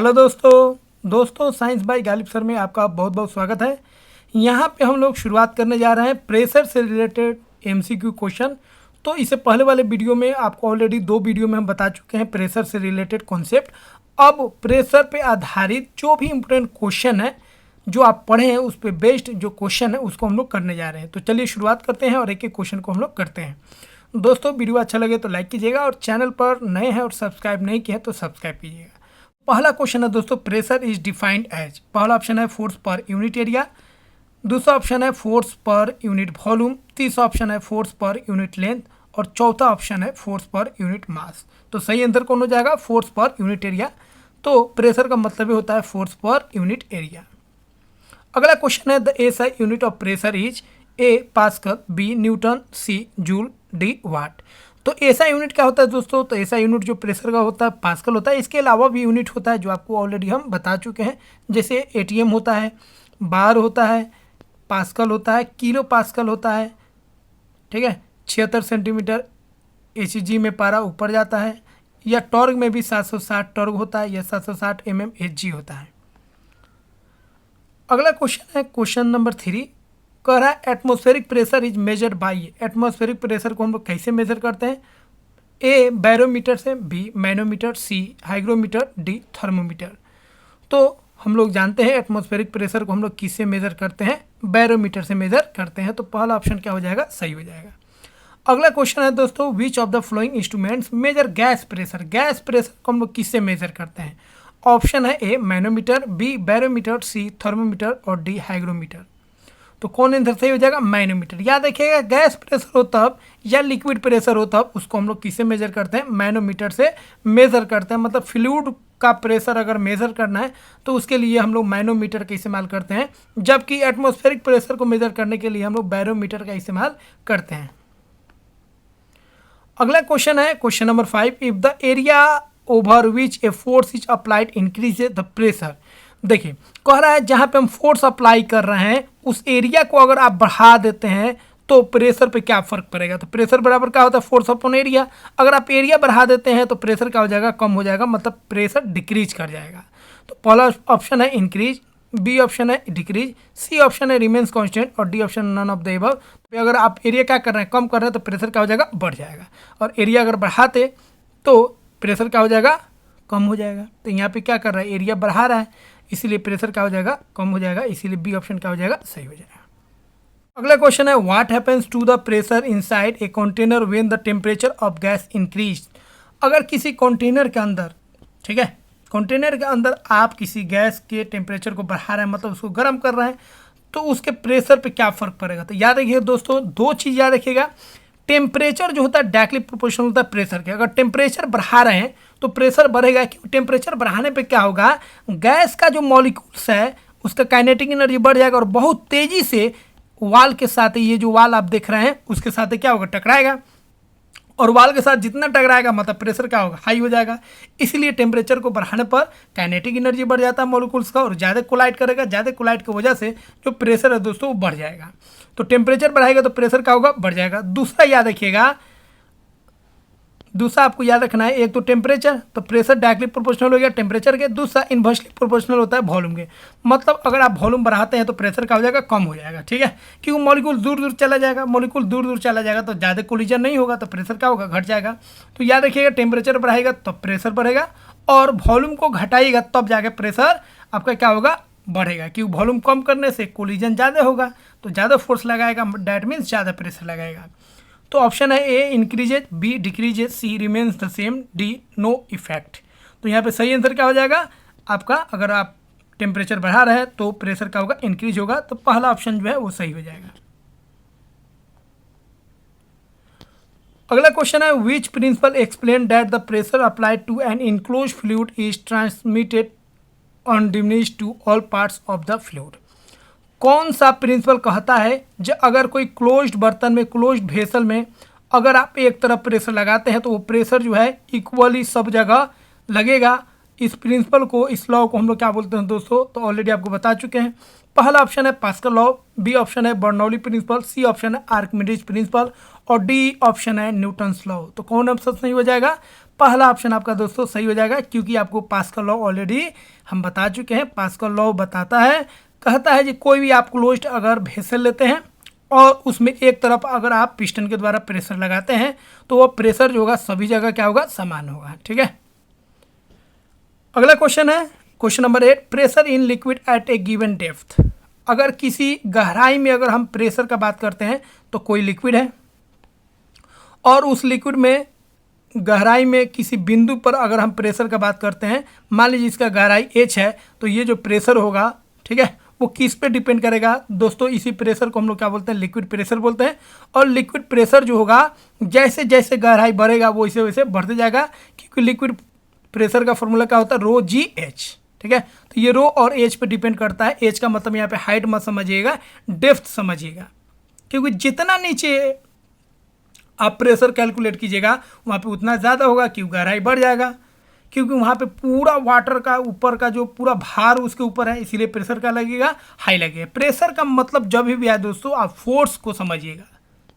Hello दोस्तों science by Ghalib sir में आपका बहुत बहुत स्वागत है। यहाँ पे हम लोग शुरुआत करने जा रहे हैं प्रेशर से रिलेटेड एमसीक्यू क्वेश्चन। तो इससे पहले वाले वीडियो में आपको ऑलरेडी 2 वीडियो में हम बता चुके हैं प्रेशर से रिलेटेड कॉन्सेप्ट। अब प्रेशर पे आधारित जो भी इम्पोर्टेंट क्वेश्चन है जो आप पढ़े हैं उस पर बेस्ड जो क्वेश्चन है उसको हम लोग करने जा रहे हैं। तो चलिए शुरुआत करते हैं और एक एक क्वेश्चन को हम लोग करते हैं। दोस्तों वीडियो अच्छा लगे तो लाइक कीजिएगा और चैनल पर नए हैं और सब्सक्राइब नहीं किए हैं तो सब्सक्राइब कीजिएगा। पहला क्वेश्चन है दोस्तों, प्रेशर इज डिफाइंड एज। पहला ऑप्शन है फोर्स पर यूनिट एरिया, दूसरा ऑप्शन है फोर्स पर यूनिट वॉल्यूम, तीसरा ऑप्शन है फोर्स पर यूनिट लेंथ और चौथा ऑप्शन है फोर्स पर यूनिट मास। तो सही आंसर कौन हो जाएगा? Force per unit area. तो प्रेशर का मतलब ही होता है फोर्स पर यूनिट एरिया। अगला क्वेश्चन है the SI unit of pressure is A pascal, B newton, C joule, D watt. तो ऐसा यूनिट क्या होता है दोस्तों? तो ऐसा यूनिट जो प्रेशर का होता है पास्कल होता है। इसके अलावा भी यूनिट होता है जो आपको ऑलरेडी हम बता चुके हैं, जैसे एटीएम होता है, बार होता है, पास्कल होता है, किलो पास्कल होता है, ठीक है। 76 सेंटीमीटर एचजी में पारा ऊपर जाता है, या टॉर्क में भी 760 टॉर्क होता है, या 760 एचजी होता है। अगला क्वेश्चन है क्वेश्चन नंबर 3, कह रहा है atmospheric pressure is measured by. Atmospheric pressure को हम लोग कैसे मेजर करते हैं? ए बैरोमीटर से, बी मैनोमीटर, सी हाइग्रोमीटर, डी थर्मोमीटर। तो हम लोग जानते हैं एटमॉस्फेरिक प्रेशर को हम लोग किससे मेजर करते हैं? बैरोमीटर से मेजर करते हैं। तो पहला ऑप्शन क्या हो जाएगा? सही हो जाएगा। अगला क्वेश्चन है दोस्तों, which of the following instruments measure gas pressure. Gas pressure को हम लोग किससे मेजर करते हैं? ऑप्शन है A manometer, B barometer, C thermometer और डी हाइग्रोमीटर। तो कौन आंसर सही हो जाएगा? मैनोमीटर। याद रखिएगा, गैस प्रेशर हो तब या लिक्विड प्रेशर हो तब उसको हम लोग किससे मेजर करते हैं? मैनोमीटर से मेजर करते हैं। मतलब फ्लूइड का प्रेशर अगर मेजर करना है तो उसके लिए हम लोग मैनोमीटर का इस्तेमाल करते हैं, जबकि एटमॉस्फेरिक प्रेशर को मेजर करने के लिए हम लोग बैरोमीटर का इस्तेमाल करते हैं। अगला क्वेश्चन है question number 5, if the area over which a force is applied increase the pressure. देखिए कह रहा है जहाँ पे हम फोर्स अप्लाई कर रहे हैं उस एरिया को अगर आप बढ़ा देते हैं तो प्रेशर पे क्या फर्क पड़ेगा? तो प्रेशर बराबर क्या होता है? Force upon area. अगर आप एरिया बढ़ा देते हैं तो प्रेशर क्या हो जाएगा? कम हो जाएगा, मतलब प्रेशर डिक्रीज कर जाएगा। तो पहला ऑप्शन है इंक्रीज, बी ऑप्शन है डिक्रीज, सी ऑप्शन है रिमेन्स कांस्टेंट और D option none of the above. तो अगर आप एरिया क्या कर रहे हैं? कम कर रहे हैं तो प्रेशर क्या हो जाएगा? बढ़ जाएगा। और एरिया अगर बढ़ाते तो प्रेशर क्या हो जाएगा? कम हो जाएगा। तो यहाँ पे क्या कर रहा है? एरिया बढ़ा रहा है, इसीलिए प्रेशर क्या हो जाएगा? कम हो जाएगा। इसीलिए बी ऑप्शन क्या हो जाएगा? सही हो जाएगा। अगला क्वेश्चन है what happens to the pressure inside a container when the temperature of gas increase. अगर किसी कंटेनर के अंदर, ठीक है, कंटेनर के अंदर आप किसी गैस के टेम्परेचर को बढ़ा रहे हैं, मतलब उसको गर्म कर रहे हैं, तो उसके प्रेशर पे क्या फर्क पड़ेगा? तो याद रखिए दोस्तों, 2 चीज़ याद रखिएगा। टेम्परेचर जो होता है डायरेक्टली प्रोपोर्शनल होता है प्रेशर के। अगर टेम्परेचर बढ़ा रहे हैं तो प्रेशर बढ़ेगा, क्योंकि टेम्परेचर बढ़ाने पे क्या होगा? गैस का जो मॉलिक्यूल्स है उसका काइनेटिक एनर्जी बढ़ जाएगा और बहुत तेजी से वाल के साथ, ये जो वाल आप देख रहे हैं उसके साथ क्या होगा? टकराएगा। और वाल के साथ जितना टकराएगा मतलब प्रेशर क्या होगा? हाई हो जाएगा। इसलिए टेम्परेचर को बढ़ाने पर काइनेटिक एनर्जी बढ़ जाता है मॉलिक्यूल्स का और ज़्यादा कोलाइड करेगा। ज़्यादा कोलाइड की वजह से जो प्रेशर है दोस्तों वो बढ़ जाएगा। तो टेम्परेचर बढ़ाएगा तो प्रेशर क्या होगा? बढ़ जाएगा। दूसरा याद रखिएगा, दूसरा आपको याद रखना है, एक तो टेम्परेचर, तो प्रेशर डायरेक्टली प्रोपोर्शनल हो गया टेम्परेचर के। दूसरा इन्वर्सली प्रोपोर्शनल होता है वॉल्यूम के। मतलब अगर आप वॉल्यूम बढ़ाते हैं तो प्रेशर क्या हो जाएगा? कम हो जाएगा, ठीक है, क्योंकि मॉलिक्यूल दूर दूर चला जाएगा। मॉलिक्यूल दूर दूर चला जाएगा तो ज़्यादा कोलिजन नहीं होगा, तो प्रेशर क्या होगा? घट जाएगा। तो याद रखिएगा, टेम्परेचर बढ़ाएगा तब प्रेशर बढ़ेगा और वॉल्यूम को घटाइएगा तब जाके प्रेशर आपका क्या होगा? बढ़ेगा। क्योंकि वॉल्यूम कम करने से कोलिजन ज़्यादा होगा तो ज़्यादा फोर्स लगाएगा, डैट मीन्स ज़्यादा प्रेशर लगाएगा। तो ऑप्शन है A increases, B decreases, C remains the same, D no effect. तो यहाँ पे सही आंसर क्या हो जाएगा आपका? अगर आप टेम्परेचर बढ़ा रहे हैं तो प्रेशर क्या होगा? इंक्रीज होगा। तो पहला ऑप्शन जो है वो सही हो जाएगा। अगला क्वेश्चन है which principle explain that the pressure applied to an enclose fluid is transmitted undiminished to all parts of the fluid. कौन सा प्रिंसिपल कहता है जो अगर कोई क्लोज्ड बर्तन में, क्लोज्ड वेसल में अगर आप एक तरफ प्रेशर लगाते हैं तो वो प्रेशर जो है इक्वली सब जगह लगेगा। इस प्रिंसिपल को, इस लॉ को हम लोग क्या बोलते हैं दोस्तों? तो ऑलरेडी आपको बता चुके हैं। पहला ऑप्शन है पास्कल लॉ, बी ऑप्शन है बर्नौली प्रिंसिपल, सी ऑप्शन है आर्किमिडीज प्रिंसिपल और डी ऑप्शन है न्यूटन्स लॉ। तो कौन ऑप्शन सही हो जाएगा? पहला ऑप्शन आपका दोस्तों सही हो जाएगा, क्योंकि आपको पास्कल लॉ ऑलरेडी हम बता चुके हैं। पास्कल लॉ बताता है, कहता है कि कोई भी आप क्लोज्ड अगर वेसल लेते हैं और उसमें एक तरफ अगर आप पिस्टन के द्वारा प्रेशर लगाते हैं तो वो प्रेशर जो होगा सभी जगह क्या होगा, समान होगा। ठीक है, अगला क्वेश्चन है question number 8, pressure in liquid at A given depth. अगर किसी गहराई में अगर हम प्रेशर का बात करते हैं तो कोई लिक्विड है और उस लिक्विड में गहराई में किसी बिंदु पर अगर हम प्रेशर का बात करते हैं, मान लीजिए इसका गहराई h है, तो ये जो प्रेशर होगा, ठीक है, वो किस पे डिपेंड करेगा दोस्तों, इसी प्रेशर को हम लोग क्या बोलते हैं, लिक्विड प्रेशर बोलते हैं। और लिक्विड प्रेशर जो होगा जैसे जैसे गहराई बढ़ेगा वो वैसे वैसे बढ़ते जाएगा, क्योंकि लिक्विड प्रेशर का फॉर्मूला क्या होता है, रो जी एच। ठीक है, तो ये रो और एच पे डिपेंड करता है। एच का मतलब यहाँ पे हाइट मत समझिएगा, डेप्थ समझिएगा, क्योंकि जितना नीचे आप प्रेशर कैलकुलेट कीजिएगा वहाँ पे उतना ज़्यादा होगा, क्योंकि गहराई बढ़ जाएगा, क्योंकि वहाँ पे पूरा वाटर का ऊपर का जो पूरा भार उसके ऊपर है, इसीलिए प्रेशर का लगेगा, हाई लगेगा। प्रेशर का मतलब जब भी आए दोस्तों आप फोर्स को समझिएगा।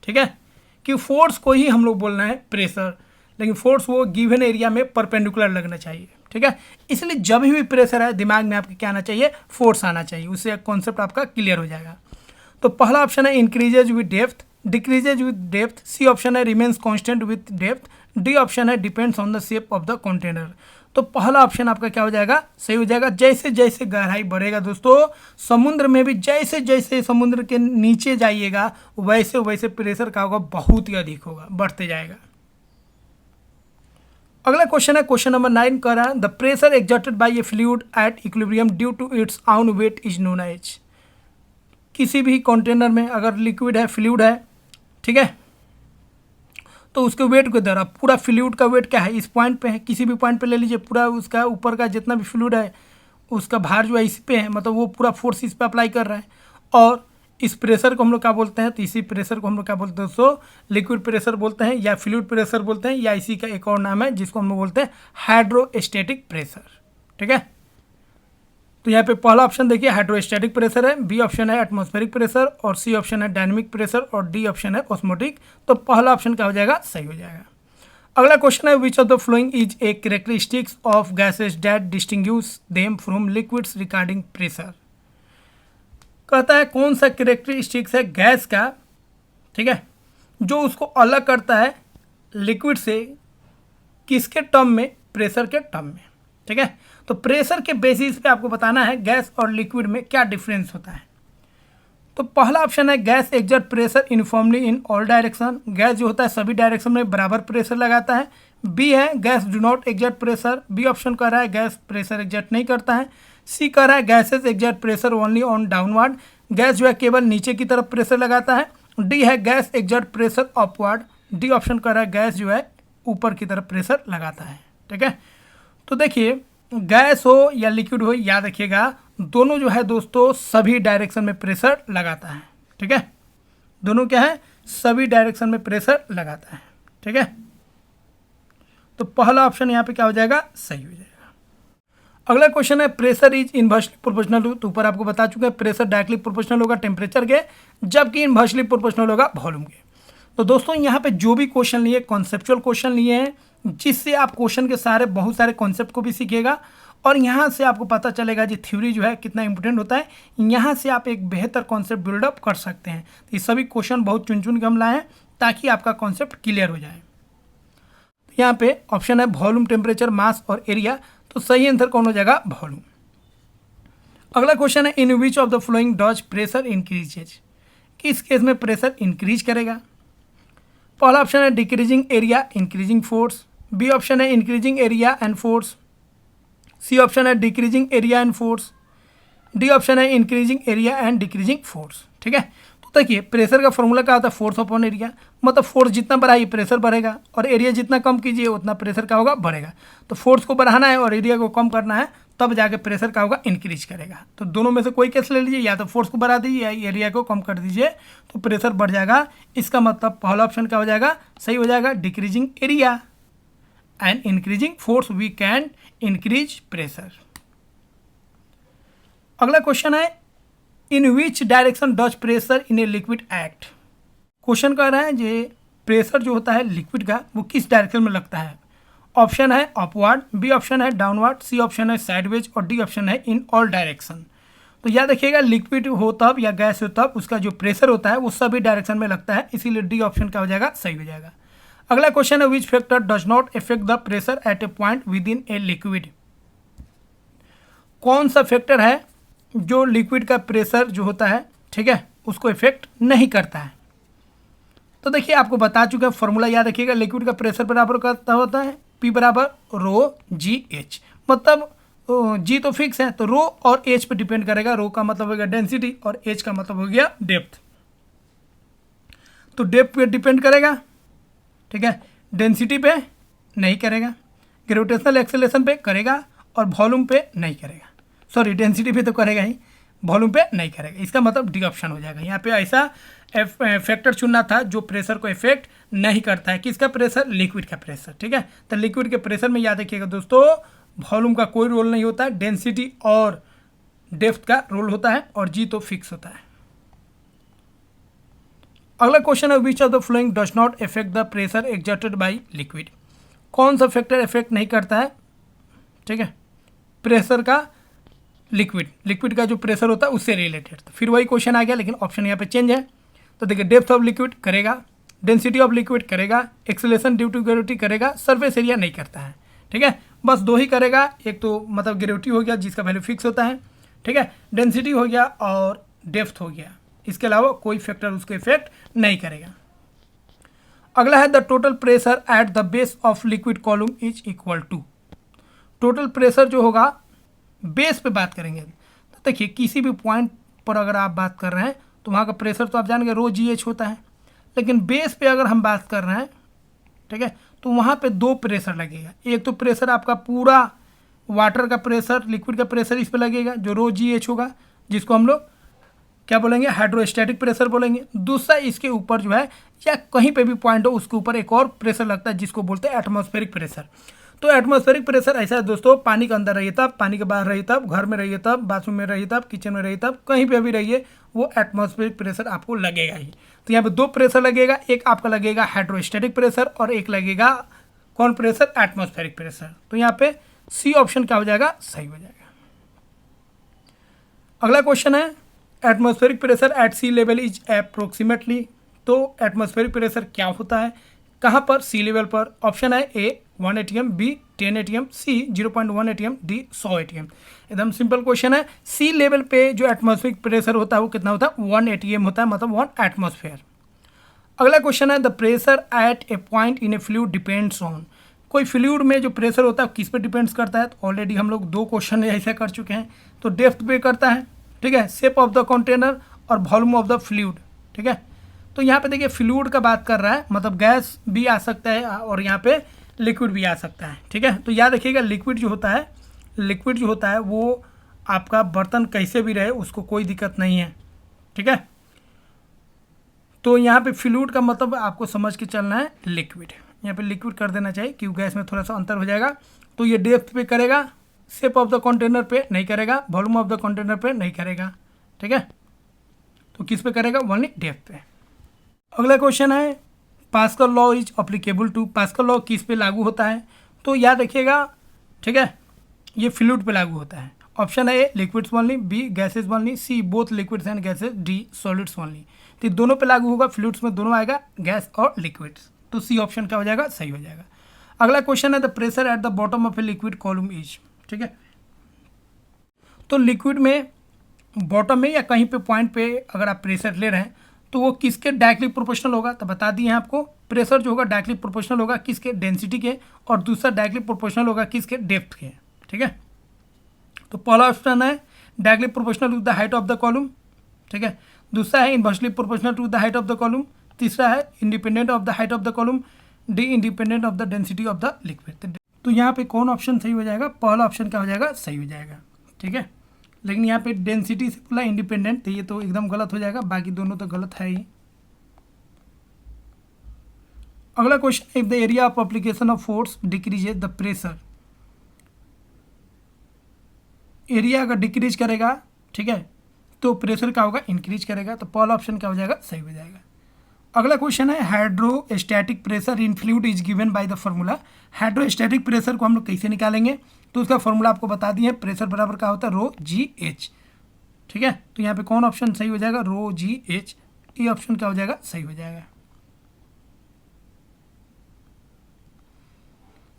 ठीक है, कि फोर्स को ही हम लोग बोलना है प्रेशर, लेकिन फोर्स वो गिवन एरिया में परपेंडिकुलर लगना चाहिए। ठीक है, इसलिए जब भी प्रेशर है दिमाग में आपके क्या आना चाहिए, फोर्स आना चाहिए, उससे कॉन्सेप्ट आपका क्लियर हो जाएगा। तो पहला ऑप्शन है increases with depth, decreases with depth, C option है remains constant with depth, D option है depends on the shape of the container. तो पहला ऑप्शन आपका क्या हो जाएगा, सही हो जाएगा। जैसे जैसे गहराई बढ़ेगा दोस्तों, समुद्र में भी जैसे जैसे समुद्र के नीचे जाइएगा वैसे वैसे प्रेशर का होगा, बहुत ही अधिक होगा, बढ़ते जाएगा। अगला क्वेश्चन है क्वेश्चन नंबर 9 कह रहा है the pressure exerted by a fluid at equilibrium due to its own weight is known as. किसी भी कंटेनर में अगर लिक्विड है, फ्लूइड है, ठीक है, तो उसके वेट के द्वारा, पूरा फ्लूइड का वेट क्या है, इस पॉइंट पे है, किसी भी पॉइंट पे ले लीजिए, पूरा उसका ऊपर का जितना भी फ्लूइड है उसका भार जो है इस पे है, मतलब वो पूरा फोर्स इस पे अप्लाई कर रहा है। और इस प्रेशर को हम लोग क्या बोलते हैं, तो इसी प्रेशर को हम लोग क्या बोलते हैं दोस्तों, लिक्विड प्रेशर बोलते हैं, या फ्लूइड प्रेशर बोलते हैं, या इसी का एक और नाम है जिसको हम लोग बोलते हैं हाइड्रोस्टैटिक प्रेशर। ठीक है, तो यहाँ पे पहला ऑप्शन देखिए हाइड्रोस्टैटिक प्रेशर है, बी ऑप्शन है एटमॉस्फेरिक प्रेशर, और सी ऑप्शन है डायनेमिक प्रेशर, और डी ऑप्शन है ऑस्मोटिक। तो पहला ऑप्शन क्या हो जाएगा, सही हो जाएगा। अगला क्वेश्चन है विच of the following is a characteristics of gases that distinguish them from liquids regarding pressure. कहता है कौन सा कैरेक्टरिस्टिक्स है गैस का, ठीक है, जो उसको अलग करता है लिक्विड से, किसके टर्म में, प्रेशर के टर्म में। ठीक है, तो प्रेशर के बेसिस पे आपको बताना है गैस और लिक्विड में क्या डिफरेंस होता है। तो पहला ऑप्शन है gas exert pressure uniformly in all direction, gas जो होता है सभी डायरेक्शन में बराबर प्रेशर लगाता है। बी है gas do not exert pressure, B option कह रहा है गैस प्रेशर एक्सर्ट नहीं करता है। सी कह रहा है gases exert pressure only on downward, gas जो है केवल नीचे की तरफ प्रेशर लगाता है। डी है gas exert pressure upward, D option कह रहा है गैस जो है ऊपर की तरफ प्रेशर लगाता है। ठीक है, तो देखिए गैस हो या लिक्विड हो, याद रखिएगा दोनों जो है दोस्तों सभी डायरेक्शन में प्रेशर लगाता है। ठीक है, दोनों क्या है, सभी डायरेक्शन में प्रेशर लगाता है। ठीक है, तो पहला ऑप्शन यहाँ पे क्या हो जाएगा, सही हो जाएगा। अगला क्वेश्चन है प्रेशर इज इनवर्सली प्रोपोर्शनल, तो ऊपर आपको बता चुके हैं प्रेशर डायरेक्टली प्रोपोर्शनल होगा टेम्परेचर के, जबकि इनवर्सली प्रोपोर्शनल होगा वॉल्यूम के। तो दोस्तों यहाँ पे जो भी क्वेश्चन लिए कॉन्सेप्चुअल क्वेश्चन लिए हैं, जिससे आप क्वेश्चन के सारे बहुत सारे कॉन्सेप्ट को भी सीखिएगा, और यहाँ से आपको पता चलेगा जी थ्योरी जो है कितना इंपॉर्टेंट होता है। यहाँ से आप एक बेहतर कॉन्सेप्ट बिल्डअप कर सकते हैं। तो ये सभी क्वेश्चन बहुत चुन चुन के हम लाए हैं ताकि आपका कॉन्सेप्ट क्लियर हो जाए। तो यहाँ पे ऑप्शन है वॉल्यूम, टेम्परेचर, मास और एरिया, तो सही आंसर कौन हो जाएगा, वॉल्यूम। अगला क्वेश्चन है in which of the flowing does pressure increases, किस केस में प्रेशर इंक्रीज करेगा। पहला ऑप्शन है decreasing area increasing force, B option है increasing area and force, C option है decreasing area and force, D option है increasing area and decreasing force. ठीक है, तो देखिए प्रेशर का फॉर्मूला क्या होता है, फोर्स अपॉन एरिया, मतलब फोर्स जितना बढ़ाइए प्रेशर बढ़ेगा, और एरिया जितना कम कीजिए उतना प्रेशर का होगा बढ़ेगा। तो फोर्स को बढ़ाना है और एरिया को कम करना है, तब जाके प्रेशर का होगा इंक्रीज करेगा। तो दोनों में से कोई केस ले लीजिए, या तो फोर्स को बढ़ा दीजिए या एरिया को कम कर दीजिए, तो प्रेशर बढ़ जाएगा। इसका मतलब पहला ऑप्शन क्या हो जाएगा, सही हो जाएगा, decreasing area and increasing force we can increase pressure. अगला क्वेश्चन है in which direction does pressure in a liquid act. Question कह रहा है जो प्रेशर जो होता है लिक्विड का वो किस डायरेक्शन में लगता है, ऑप्शन है अपवर्ड, बी ऑप्शन है डाउनवर्ड, सी ऑप्शन है साइडवेज और डी ऑप्शन है इन ऑल डायरेक्शन। तो याद रखिएगा लिक्विड हो तब या गैस हो तब उसका जो प्रेशर होता है वो सभी डायरेक्शन में लगता है, इसीलिए डी ऑप्शन क्या हो जाएगा, सही हो जाएगा। अगला क्वेश्चन है which factor does not effect the pressure at A point with in a liquid. कौन सा फैक्टर है जो लिक्विड का प्रेशर जो होता है, ठीक है, उसको इफेक्ट नहीं करता है। तो देखिए आपको बता चुके हैं फॉर्मूला, याद रखिएगा लिक्विड का प्रेशर बराबर करता होता है P बराबर रो जी एच, मतलब जी तो फिक्स है तो रो और एच पे डिपेंड करेगा। रो का मतलब हो गया डेंसिटी और एच का मतलब हो गया डेप्थ, तो डेप्थ पे डिपेंड करेगा, ठीक है, डेंसिटी पे नहीं करेगा, ग्रेविटेशनल एक्सेलरेशन पे करेगा और वॉल्यूम पे नहीं करेगा। सॉरी डेंसिटी पे तो करेगा ही, वॉल्यूम पे नहीं करेगा। इसका मतलब डी ऑप्शन हो जाएगा। यहाँ पे ऐसा फैक्टर चुनना था जो प्रेशर को इफेक्ट नहीं करता है। किसका प्रेशर, लिक्विड का प्रेशर, ठीक है। तो लिक्विड के प्रेशर में याद रखिएगा दोस्तों वॉल्यूम का कोई रोल नहीं होता है, डेंसिटी और डेप्थ का रोल होता है और जी तो फिक्स होता है। अगला क्वेश्चन है विच of the flowing does not effect the pressure exerted by liquid. कौन सा फैक्टर इफेक्ट नहीं करता है, ठीक है, प्रेशर का, लिक्विड का जो प्रेशर होता है उससे रिलेटेड। तो फिर वही क्वेश्चन आ गया, लेकिन ऑप्शन यहाँ पे चेंज है। तो देखिए डेप्थ ऑफ लिक्विड करेगा, डेंसिटी ऑफ लिक्विड करेगा, एक्सेलरेशन ड्यू टू ग्रेविटी करेगा, सरफेस एरिया नहीं करता है, ठीक है। बस दो ही करेगा, एक तो मतलब ग्रेविटी हो गया जिसका वैल्यू फिक्स होता है, ठीक है, डेंसिटी हो गया और डेप्थ हो गया, इसके अलावा कोई फैक्टर उसको इफेक्ट नहीं करेगा। अगला है the total pressure at the base of liquid column is equal to. Total pressure जो होगा बेस पे बात करेंगे तो देखिए किसी भी पॉइंट पर अगर आप बात कर रहे हैं तो वहाँ का प्रेशर तो आप जानेंगे रो जी एच होता है, लेकिन बेस पे अगर हम बात कर रहे हैं, ठीक है, तो वहाँ पे दो प्रेशर लगेगा। एक तो प्रेशर आपका पूरा वाटर का प्रेशर, लिक्विड का प्रेशर इस पे लगेगा जो रो जी एच होगा, जिसको हम लोग क्या बोलेंगे, हाइड्रोस्टैटिक प्रेशर बोलेंगे। दूसरा इसके ऊपर जो है या कहीं पे भी पॉइंट हो उसके ऊपर एक और प्रेशर लगता है जिसको बोलते हैं एटमॉस्फेरिक प्रेशर। तो एटमॉस्फेरिक प्रेशर ऐसा है दोस्तों, पानी के अंदर रहिए तब, पानी के बाहर रहिए तब, घर में रहिए तब, बाथरूम में रहिए तब, किचन में रहिए तब, कहीं पे भी रहिए वो एटमॉस्फेरिक प्रेशर आपको लगेगा ही। तो यहाँ पे दो प्रेशर लगेगा, एक आपका लगेगा हाइड्रोस्टैटिक प्रेशर और एक लगेगा कौन प्रेशर, एटमॉस्फेरिक प्रेशर। तो यहाँ पे सी ऑप्शन क्या हो जाएगा, सही हो जाएगा। अगला क्वेश्चन है atmospheric pressure at sea level is approximately. तो एटमॉस्फेरिक प्रेशर क्या होता है, कहाँ पर, सी लेवल पर। ऑप्शन है ए 1 ATM, बी 10 ATM, सी 0.1 ATM, डी 100 ATM। एकदम सिंपल क्वेश्चन है। सी लेवल पे जो एटमॉस्फेरिक प्रेशर होता है वो कितना होता है, 1 ATM होता है, मतलब 1 एटमॉस्फेयर। अगला क्वेश्चन है the pressure at A point in A fluid depends on. कोई फ्लूइड में जो प्रेशर होता है किस पे डिपेंड्स करता है, तो ऑलरेडी हम लोग दो क्वेश्चन ऐसे कर चुके हैं। तो डेप्थ पे करता है, ठीक है, शेप ऑफ द कंटेनर और वॉल्यूम ऑफ द फ्लूइड, ठीक है। तो यहाँ पे देखिए फ्लूइड का बात कर रहा है, मतलब गैस भी आ सकता है और यहाँ पे लिक्विड भी आ सकता है, ठीक है। तो याद रखिएगा लिक्विड जो होता है वो आपका बर्तन कैसे भी रहे उसको कोई दिक्कत नहीं है, ठीक है। तो यहाँ पे फ्लूइड का मतलब आपको समझ के चलना है लिक्विड, यहाँ पे लिक्विड कर देना चाहिए क्योंकि गैस में थोड़ा सा अंतर हो जाएगा। तो ये डेप्थ पे करेगा, शेप ऑफ द कंटेनर पे नहीं करेगा, वॉल्यूम ऑफ द कंटेनर पे नहीं करेगा, ठीक है। तो किस पे करेगा, ओनली डेप्थ पे। अगला क्वेश्चन है Pascal law is applicable to. Pascal law किस पे लागू होता है, तो याद रखिएगा, ठीक है, ये फ्लूइड पे लागू होता है। ऑप्शन है A liquids only, B gases only, C both liquids and gases, D solids only. तो दोनों पे लागू होगा, फ्लूइड्स में दोनों आएगा, गैस और लिक्विड्स। तो सी ऑप्शन क्या हो जाएगा, सही हो जाएगा। अगला क्वेश्चन है the pressure at the bottom of a liquid column is, ठीक है। तो लिक्विड में बॉटम में या कहीं पे पॉइंट पे अगर आप प्रेशर ले रहे हैं तो वो किसके डायरेक्टली प्रोपोर्शनल होगा, तो बता दिए हैं आपको। प्रेशर जो होगा डायरेक्टली प्रोपोर्शनल होगा किसके, डेंसिटी के, और दूसरा डायरेक्टली प्रोपोर्शनल होगा किसके, डेप्थ के, ठीक है। तो पहला ऑप्शन है directly proportional to the height of the column, ठीक है। दूसरा है inversely proportional to the height of the column. तीसरा है independent of the height of the column. D independent of the density of the liquid. तो यहाँ पे कौन ऑप्शन सही हो जाएगा, पहला ऑप्शन क्या हो जाएगा, सही हो जाएगा, ठीक है। लेकिन यहाँ पे डेंसिटी से बोला इंडिपेंडेंट, तो ये तो एकदम गलत हो जाएगा, बाकी दोनों तो गलत है ही। अगला question, if the area of application of force decreases the pressure. Area अगर डिक्रीज करेगा, ठीक है, तो प्रेशर क्या होगा, इंक्रीज करेगा। तो पहला ऑप्शन क्या हो जाएगा, सही हो जाएगा। अगला क्वेश्चन है hydrostatic pressure in fluid is given by the formula. Hydrostatic pressure को हम लोग कैसे निकालेंगे, तो उसका फार्मूला आपको बता दिए, प्रेशर बराबर का होता है रो जी एच। ठीक है, तो यहाँ पे कौन ऑप्शन सही हो जाएगा, रो जी एच, ये ऑप्शन क्या हो जाएगा, सही हो जाएगा।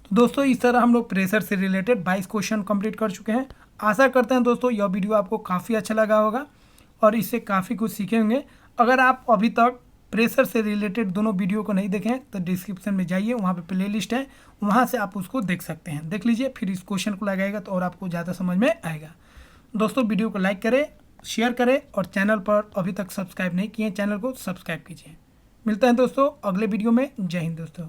तो दोस्तों इस तरह हम लोग प्रेशर से रिलेटेड 22 क्वेश्चन कंप्लीट कर चुके हैं। आशा करते हैं दोस्तों यह वीडियो आपको काफ़ी अच्छा लगा होगा और इससे काफ़ी कुछ सीखे होंगे। अगर आप अभी तक प्रेशर से रिलेटेड दोनों वीडियो को नहीं देखें तो डिस्क्रिप्शन में जाइए, वहाँ पे प्लेलिस्ट है, वहाँ से आप उसको देख सकते हैं, देख लीजिए, फिर इस क्वेश्चन को लगाएगा तो और आपको ज़्यादा समझ में आएगा। दोस्तों वीडियो को लाइक करें, शेयर करें और चैनल पर अभी तक सब्सक्राइब नहीं किए चैनल को सब्सक्राइब कीजिए। मिलते हैं दोस्तों अगले वीडियो में। जय हिंद दोस्तों।